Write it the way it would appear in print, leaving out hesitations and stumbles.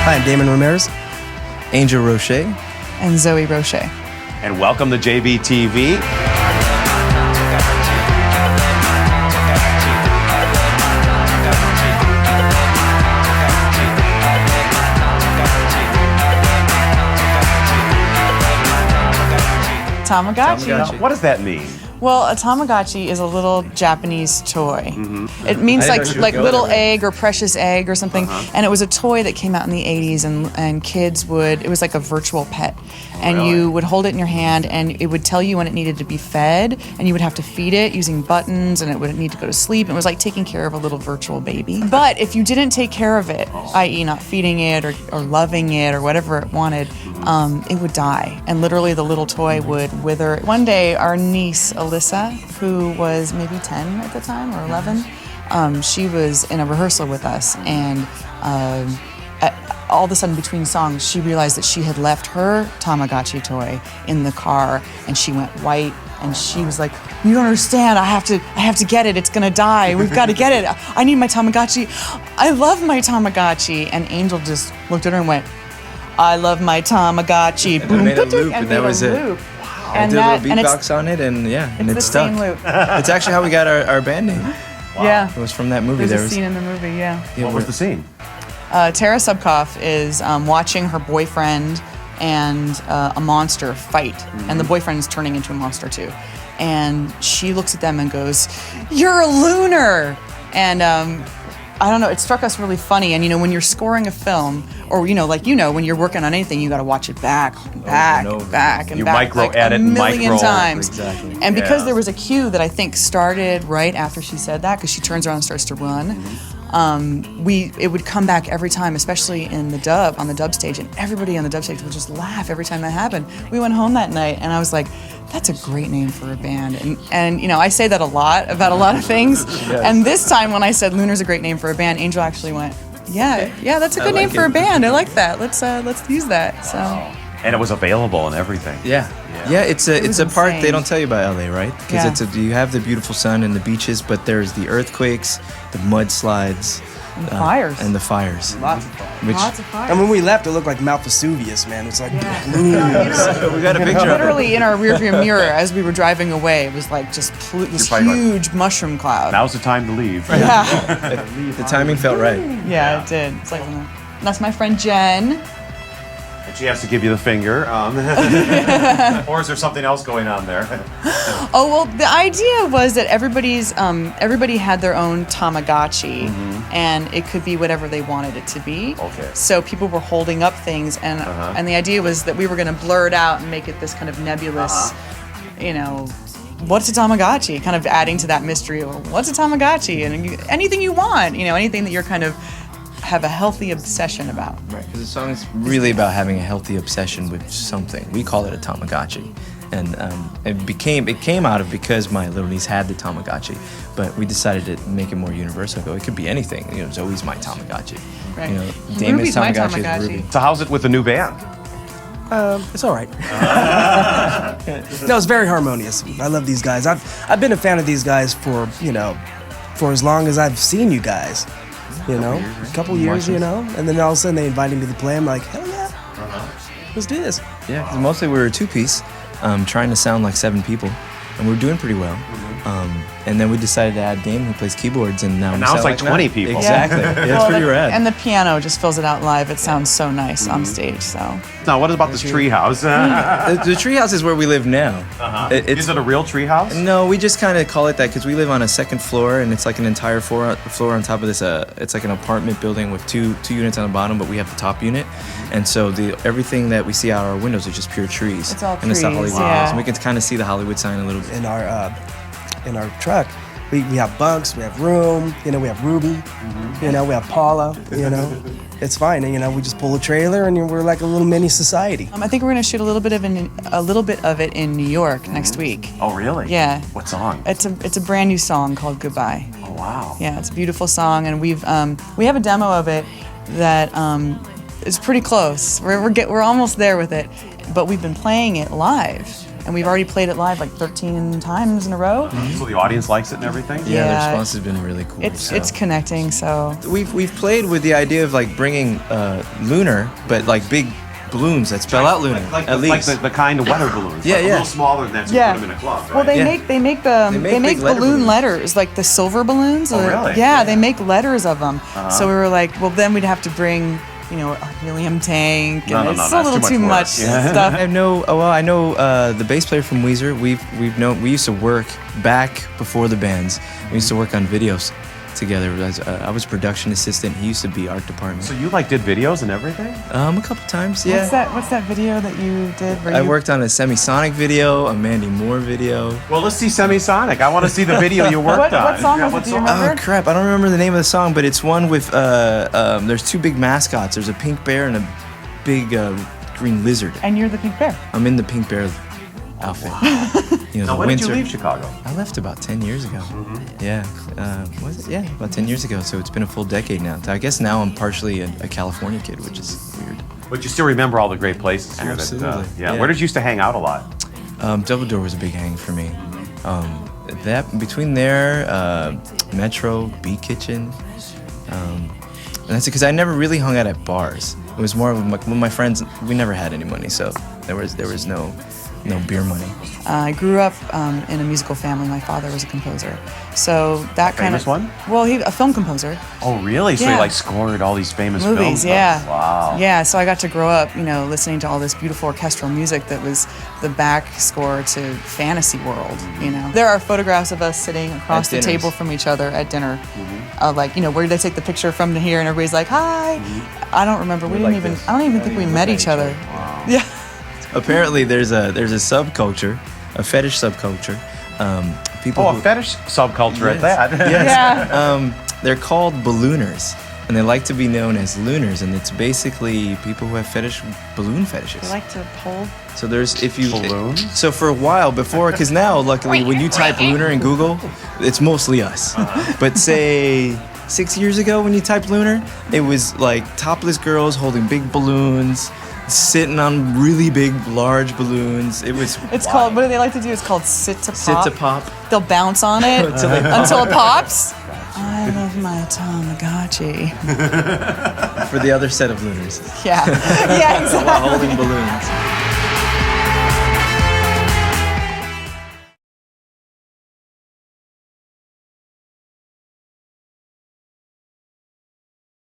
Hi, I'm Damon Ramirez. Angel Roche. And Zoe Roche. And welcome to JBTV. Tamagotchi. Now, what does that mean? Well, a Tamagotchi is a little Japanese toy. It means like little egg or precious egg or something. And it was a toy that came out in the 80s, and kids would, it was like a virtual pet. And you would hold it in your hand, and it would tell you when it needed to be fed, and you would have to feed it using buttons, and it would need to go to sleep. It was like taking care of a little virtual baby. But if you didn't take care of it, i.e. not feeding it or loving it or whatever it wanted, it would die. And literally the little toy would wither. One day, our niece, Alyssa, who was maybe 10 at the time or 11, she was in a rehearsal with us, and all of a sudden between songs she realized that she had left her Tamagotchi toy in the car, and she went white, and she was like, "You don't understand, I have to get it, it's gonna die, we've got to get it, I need my Tamagotchi, I love my Tamagotchi." And Angel just looked at her and went, "I love my Tamagotchi." And made a loop, and that was it. Wow. And did a little beatbox on it, and yeah, and it stuck. It's actually how we got our band name. Wow. Yeah. It was from that movie. There's a scene in the movie, yeah. What was the scene? Tara Subkoff is watching her boyfriend and a monster fight, and the boyfriend is turning into a monster too. And she looks at them and goes, "You're a looner!" And I don't know, it struck us really funny. And when you're scoring a film, or when you're working on anything, you got to watch it back, and back, you micro edit, a million times. Exactly. And because there was a cue that I think started right after she said that, because she turns around and starts to run. It would come back every time, especially in the dub, on the dub stage, and everybody on the dub stage would just laugh every time that happened. We went home that night, and I was like, "That's a great name for a band." And I say that a lot about a lot of things. Yes. And this time when I said Looner's a great name for a band, Angel actually went, "Yeah, that's a good name for a band. I like that. Let's use that." So. And it was available and everything. Yeah, it's a part they don't tell you about LA, right? Because you have the beautiful sun and the beaches, but there's the earthquakes, the mudslides, and the fires. And the fires. Lots of fires. Lots of fires. And when we left, it looked like Mount Vesuvius, man. It's like balloons. We got a picture of it. Literally in our rearview mirror as we were driving away, it was like just this huge mushroom cloud. Now's the time to leave. Yeah. The timing felt right. Yeah, it did. It's like, that's my friend Jen. And she has to give you the finger. Or is there something else going on there? Oh, well, the idea was that everybody had their own Tamagotchi, and it could be whatever they wanted it to be. Okay. So people were holding up things, and the idea was that we were going to blur it out and make it this kind of nebulous, what's a Tamagotchi? Kind of adding to that mystery of what's a Tamagotchi, and anything you want, anything that you're kind of have a healthy obsession about. Right, because the song is really about having a healthy obsession with something. We call it a Tamagotchi. And it came out of because my little niece had the Tamagotchi, but we decided to make it more universal. It could be anything. Zoe's my Tamagotchi. Right. Damon's Tamagotchi is Ruby. So how's it with the new band? It's all right. No, it's very harmonious. I love these guys. I've been a fan of these guys for as long as I've seen you guys. A couple years, and then all of a sudden they invited me to play. I'm like, hell yeah, let's do this. Yeah, 'cause mostly we were a two-piece, trying to sound like 7 people, and we were doing pretty well. And then we decided to add Damon, who plays keyboards, and now it's like 20 people. Exactly. Yeah, it's pretty rad. And the piano just fills it out live. It sounds so nice on stage. So. Now, what about this treehouse? The treehouse is where we live now. Is it a real treehouse? No, we just kind of call it that because we live on a second floor, and it's like an entire floor on top of this. It's like an apartment building with two units on the bottom, but we have the top unit, and so everything that we see out our windows are just pure trees. It's all and it's the trees, Hollywood yeah. Hills. And we can kind of see the Hollywood sign a little bit. In our truck, we have bunks, we have room, we have Ruby, we have Paula, It's fine, and we just pull a trailer and we're like a little mini society. I think we're gonna shoot a little bit of it in New York next week. Oh, really? Yeah. What song? It's a brand new song called Goodbye. Oh, wow. Yeah, it's a beautiful song, and we have a demo of it that is pretty close. We're almost there with it, but we've been playing it live. and we've already played it live like 13 times in a row. So the audience likes it and everything? Yeah, the response has been really cool. It's connecting, so. We've played with the idea of like bringing Lunar, but like big balloons that spell out Lunar, at least. Like the kind of weather balloons. Yeah, like yeah. A little smaller than that, so you put them in a club, right? Well, they Yeah. make They make big letter balloon balloons. letters, like the silver balloons. Oh, really? Yeah, they make letters of them. So we were like, well, then we'd have to bring, you know, a helium tank, and No, it's that's a little too too much much work. Yeah. stuff. I know. Oh, well, I know the bass player from Weezer. We used to work back before the bands. We used to work on videos together. I was production assistant. He used to be art department. So you like did videos and everything? A couple times, yeah. What's that video that you did? Where I you, worked on a Semisonic video, a Mandy Moore video. Well, let's see Semisonic. I want to see the video you worked on. What song was it? Do you remember? Oh crap! I don't remember the name of the song, but it's one with there's two big mascots. There's a pink bear and a big green lizard. And you're the pink bear. I'm in the pink bear outfit. You know, Now, the when did winter. you leave Chicago? I left about 10 years ago. Yeah, was it? Yeah, about 10 years ago. So it's been a full decade now. I guess now I'm partially a California kid, which is weird. But you still remember all the great places here. Absolutely. Yeah. Yeah. Where did you used to hang out a lot? Double Door was a big hang for me. That between there, Metro, Beat Kitchen, and that's because I never really hung out at bars. It was more of my friends. We never had any money, so there was no beer money. I grew up in a musical family. My father was a composer, so that kind of Famous one? Well, a film composer. Oh, really? So Yeah. you like scored all these famous Movies, films? yeah. Wow. Yeah, so I got to grow up, you know, listening to all this beautiful orchestral music that was the back score to Fantasy World, you know. There are photographs of us sitting across At the dinners. table from each other at dinner. Like, you know, where did they take the picture from to here? And everybody's like, hi. I don't remember. I don't even think we met each other. Yeah. Apparently, there's a subculture, a fetish subculture. People. Oh, a fetish subculture at Yes. that. Yeah. They're called ballooners, and they like to be known as looners, and it's basically people who have balloon fetishes. I like to pull. So there's if you Balloons? So for a while before, because now luckily when you type lunar in Google, it's mostly us. But say 6 years ago when you typed lunar, it was like topless girls holding big balloons, sitting on really big, large balloons. It was. It's called, what do they like to do? It's called sit to pop. Sit to pop. They'll bounce on it Until they pop. until it pops. I love my Tamagotchi. For the other set of lunars Yeah. Yeah, exactly. while holding balloons.